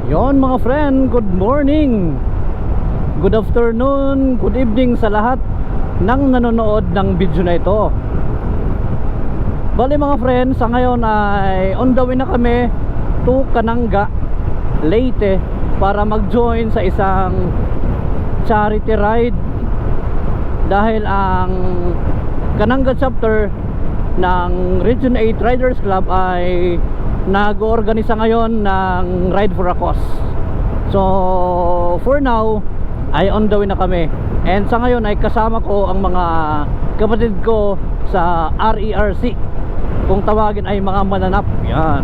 Yon mga friend, good morning, good afternoon, good evening sa lahat ng nanonood ng video na ito. Bali mga friend, sa ngayon ay on the way na kami to Kananga, Leyte, para mag-join sa isang charity ride. Dahil ang Kananga chapter ng Region 8 Riders Club ay nag-oorganisa ngayon ng Ride for a Cause. So for now ay on the way na kami. And sa ngayon ay kasama ko ang mga kapatid ko sa RERC, kung tawagin ay mga mananap. Yan.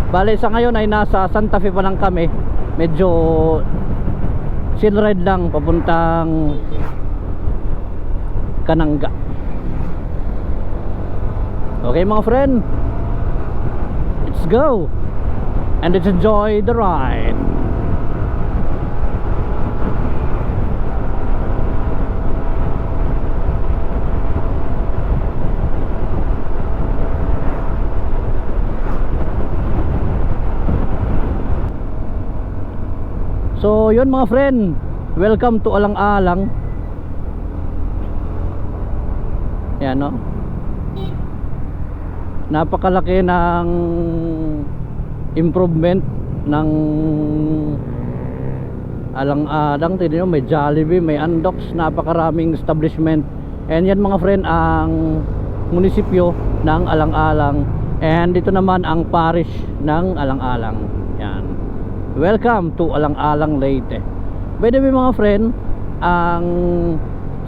Bale sa ngayon ay nasa Santa Fe pa lang kami. Medyo chill ride lang papuntang Kananga. Okay mga friend, let's go and let's enjoy the ride. So yun mga friend, welcome to Alang-Alang. Yan no, napakalaki ng improvement ng Alang-Alang. Tignan nyo, may Jollibee, may Andox, napakaraming establishment. And yan mga friend ang munisipyo ng Alang-Alang. And dito naman ang parish ng Alang-Alang. Yan. Welcome to Alang-Alang, Leyte. By the way mga friend, ang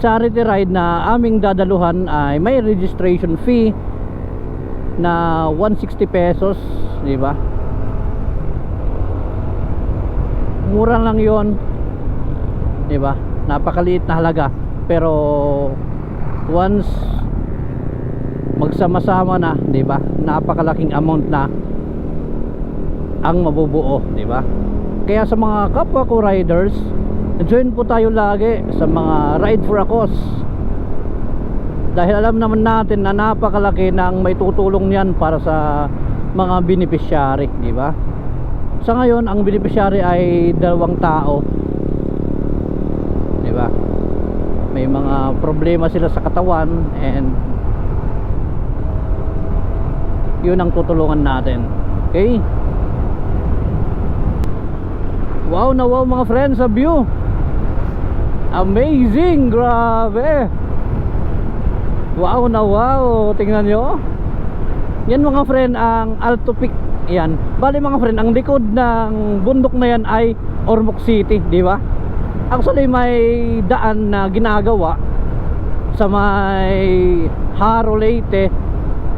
charity ride na aming dadaluhan ay may registration fee na 160 pesos, di ba? Mura lang 'yon. Di ba? Napakaliit na halaga. Pero once magsama-sama na, di ba? Napakalaking amount na ang mabubuo, di ba? Kaya sa mga kapwa ko riders, join po tayo lagi sa mga Ride for a Cause. Dahil alam naman natin na napakalaki ng may tutulong niyan para sa mga beneficiary, di ba? Sa ngayon, ang beneficiary ay 2 tao. Di ba? May mga problema sila sa katawan and yun ang tutulungan natin. Okay? Wow na wow mga friends sa view. Amazing, grabe. Wow na wow, tingnan nyo. Yan mga friend ang Alto Peak. Yan. Bali mga friend, ang likod ng bundok na yan ay Ormoc City, di ba? Actually may daan na ginagawa sa may Haro, Leyte,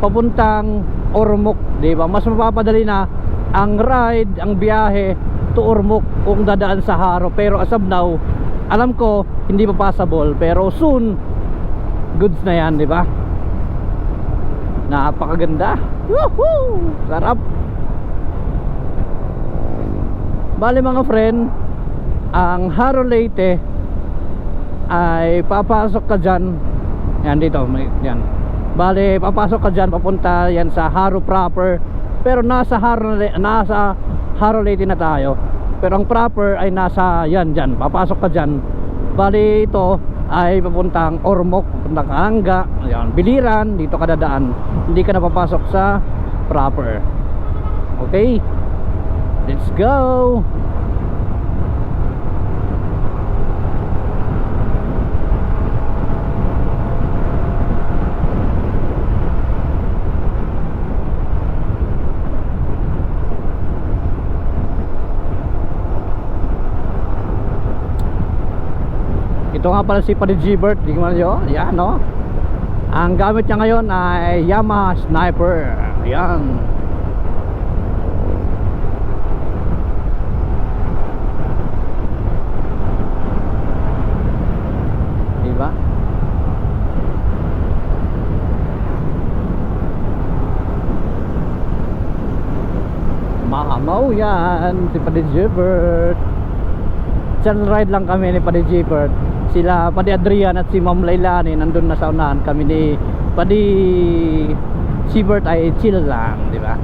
papuntang Ormoc, di ba? Mas mapapadali na ang ride, ang biyahe to Ormoc kung dadaan sa Haro. Pero as of now, alam ko hindi pa possible, pero soon goods na yan, di ba? Napakaganda. Woohoo! Sarap. Bale mga friend, ang Haro Leyte ay papasok ka dyan. Yan dito, yan. Bale papasok ka dyan, papunta yan sa Haro proper. Pero nasa Haro Leyte na tayo. Pero ang proper ay nasa yan dyan, papasok ka dyan. Bale ito ay papuntang Ormoc, papuntang Kananga, yan, Biliran, dito ka dadaan. Hindi ka na papasok sa proper. Okay, let's go. Ito nga pala si Paddy Gilbert, di man nyo, yan no. Ang gamit niya ngayon ay Yamaha Sniper. Yan. Diba? Maamaw yan si Paddy Gilbert. Channel ride lang kami ni Paddy Gilbert. Sila Paddy Adrian at si Ma'am Lailani nandun na sa unahan. Kami ni Paddy Gilbert ay chill lang, di ba?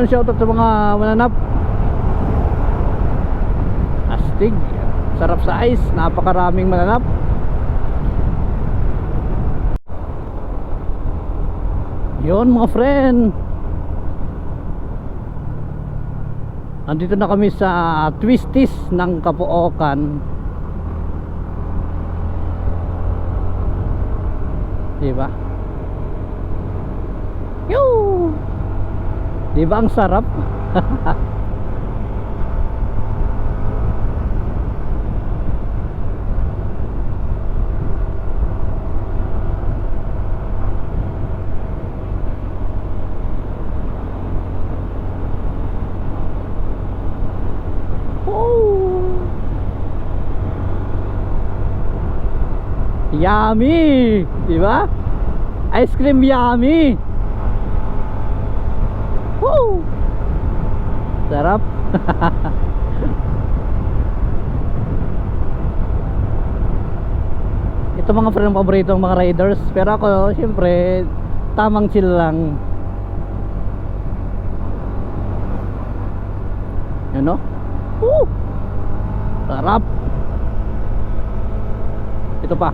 Yun, shoutout sa mga mananap. Astig, sarap sa ice, napakaraming mananap. Yun mga friend, andito na kami sa Twisties ng Caloocan. Diba? Yoo! Diba ang sarap? Yummy, di ba? Ice cream yummy. Woo! Sarap. Ito mga friend, paborito ng mga riders. Pero ako, syempre, tamang chill lang. You know? Woo! Sarap. Ito pa.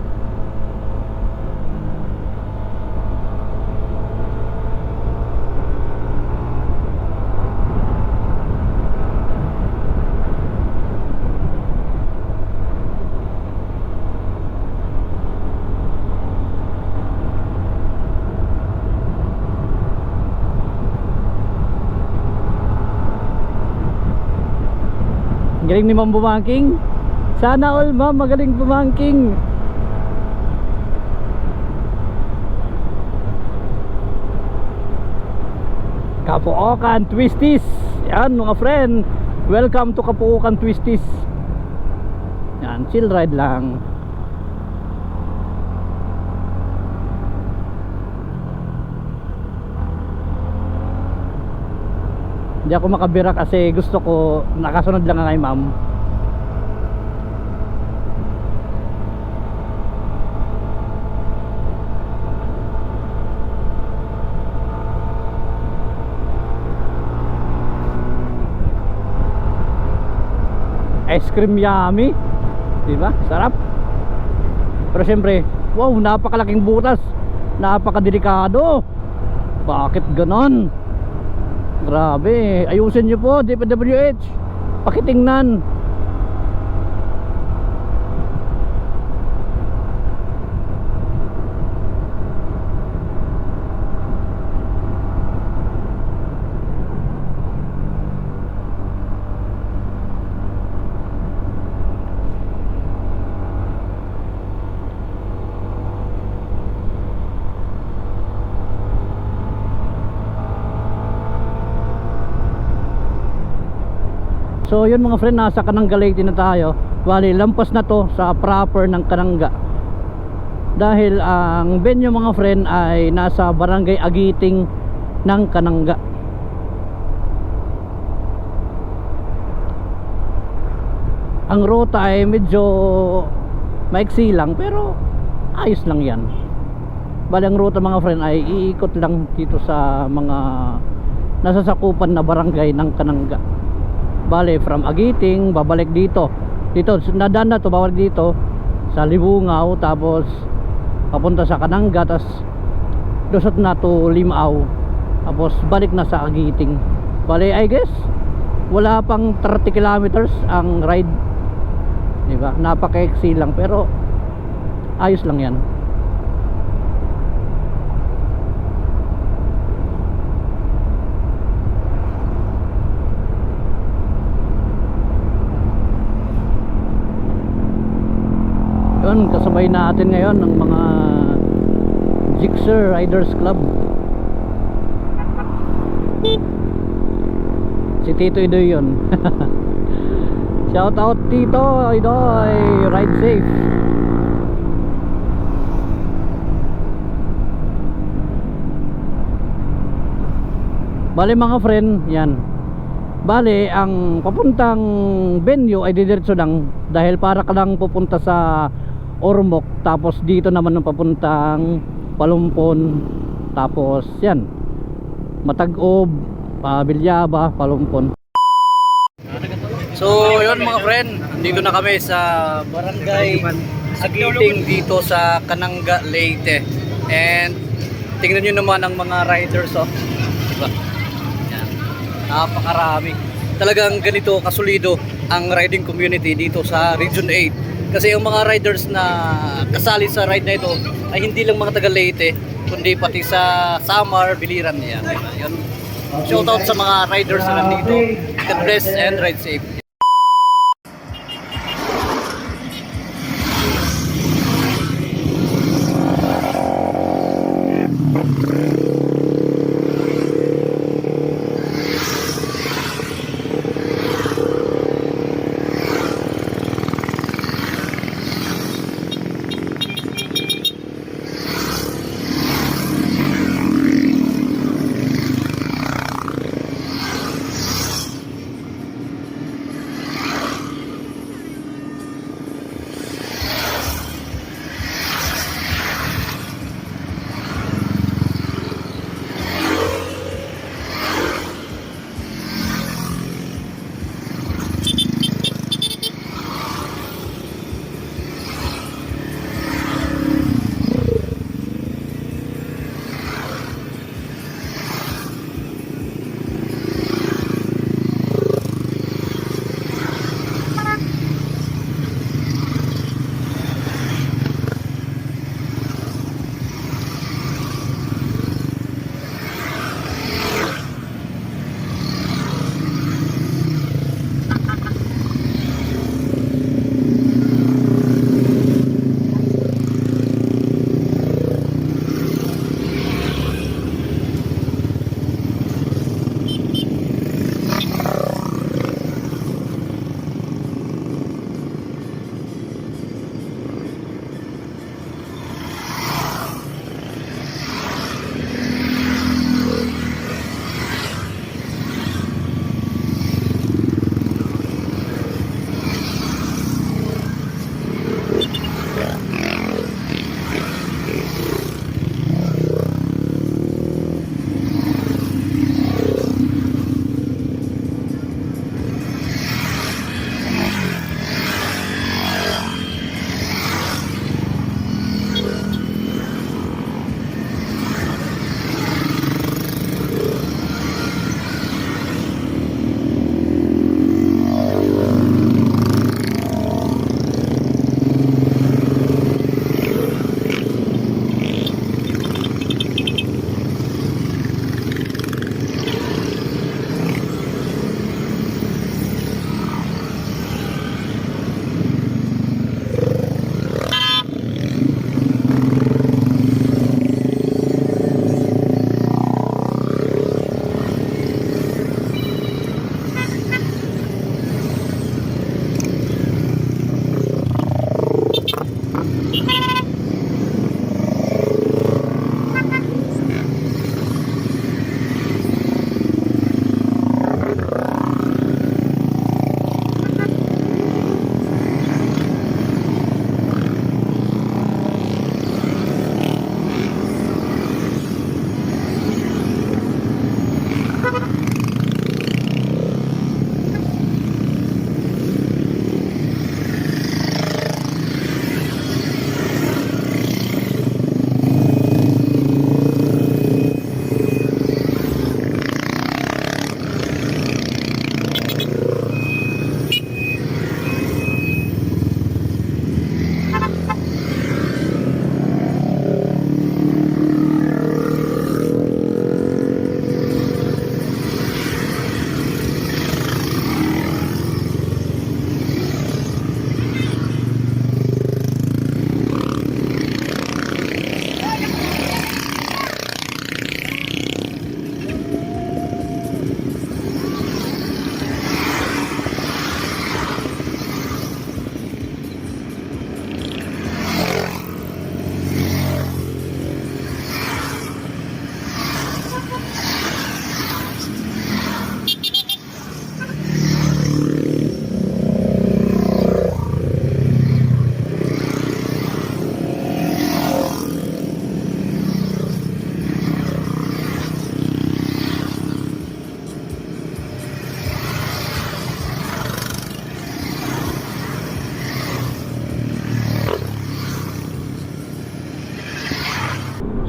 Galing ni Ma'am bumangking. Sana all ma'am magaling bumangking. Caloocan Twisties. Yan mga friend, welcome to Caloocan Twisties. Yan, chill ride lang. Hindi ako makabira kasi gusto ko nakasunod lang kay ma'am. Ice cream yummy, diba? Sarap. Pero syempre, wow, napakalaking butas, napakadelikado. Bakit ganon? Grabe, ayusin nyo po DPWH, pakitingnan. So yun mga friend, nasa Kananga Leyte na tayo. Bali, lampas na to sa proper ng Kananga. Dahil ang venue mga friend ay nasa Barangay Agiting ng Kananga. Ang ruta ay medyo maiksi lang, pero ayos lang yan. Bali, ang ruta mga friend ay iikot lang dito sa mga nasasakupan na barangay ng Kananga. Bale, from Agiting babalik dito. Dito nadaan na to, babalik dito sa Libungaw, tapos papunta sa Kananga, tapos lusot na to Limao, tapos balik na sa Agiting. Bale, I guess wala pang 30 kilometers ang ride, diba? Napaka-easy lang, pero ayos lang yan. Yun, kasabay natin ngayon ng mga Gixxer Riders Club. Si Tito Idoy yun. Shout out Tito Idoy, ride safe. Bale mga friend, yan. Bale, ang papuntang venue ay didiretso lang, dahil para ka lang pupunta sa Ormoc, tapos dito naman ang papuntang Palumpon, tapos yan Matag-Ob, Bilyaba, Palumpon. So yun mga friend, dito na kami sa Barangay Agiting dito sa Cananga, Leyte. And tingnan nyo naman ang mga riders, oh. Diba? Yan. Napakarami. Talagang ganito kasulido ang riding community dito sa Region 8. Kasi yung mga riders na kasali sa ride na ito ay hindi lang mga taga Leyte, kundi pati sa Samar, Biliran. Yan. Yun. Shout out sa mga riders na nandito. God bless and ride safe.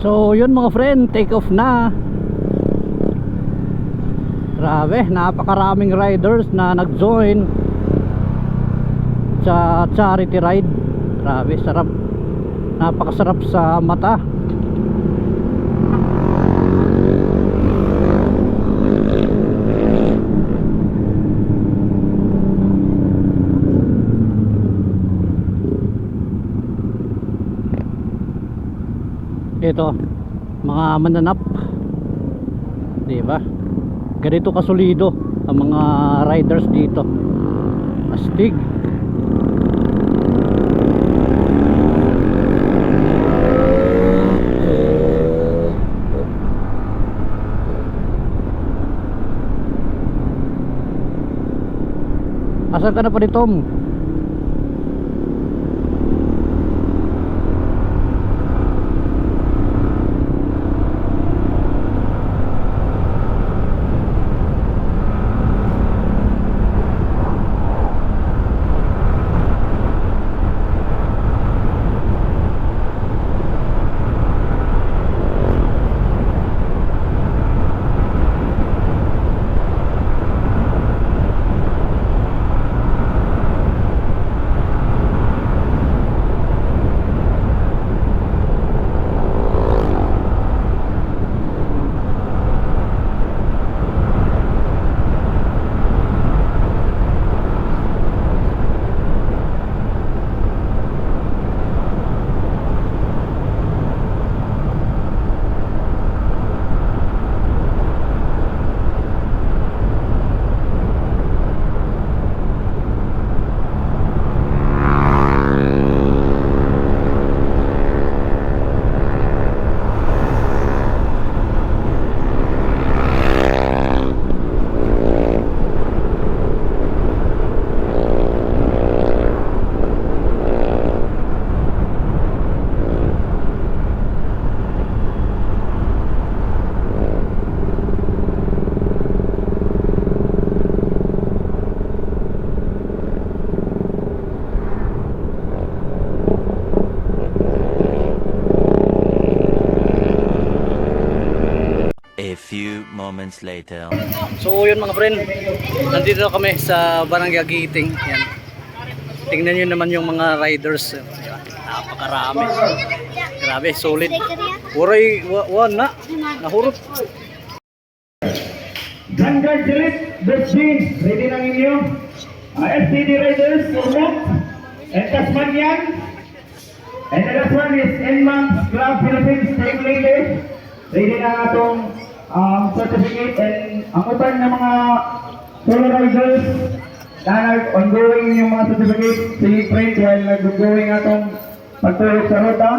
So yun mga friend, take off na. Grabe, napakaraming riders na nag-join sa charity ride. Grabe, sarap. Napakasarap sa mata. Ito, mga mananap, di ba? Ganito kasolido ang mga riders dito. Astig. Asan ka na pa ni Tom? A few moments later. So yun mga friend, nandito kami sa Barangay Giting. Yan. Tingnan nyo naman yung mga riders. Yan. Napakarami. Grabe, solid. Uray, na. Nahurot. Vanguard Select, Bercy, ready na ninyo. FCD Riders, Urmok, and Tasmanian. And the last one is NMAX Club Philippines Team Leader. Ready na itong certificate and ang upan ng mga solo riders na nag-ongoing yung mga certificate si print while nag-ongoing atong pagtulog sa ruta.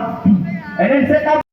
And then set up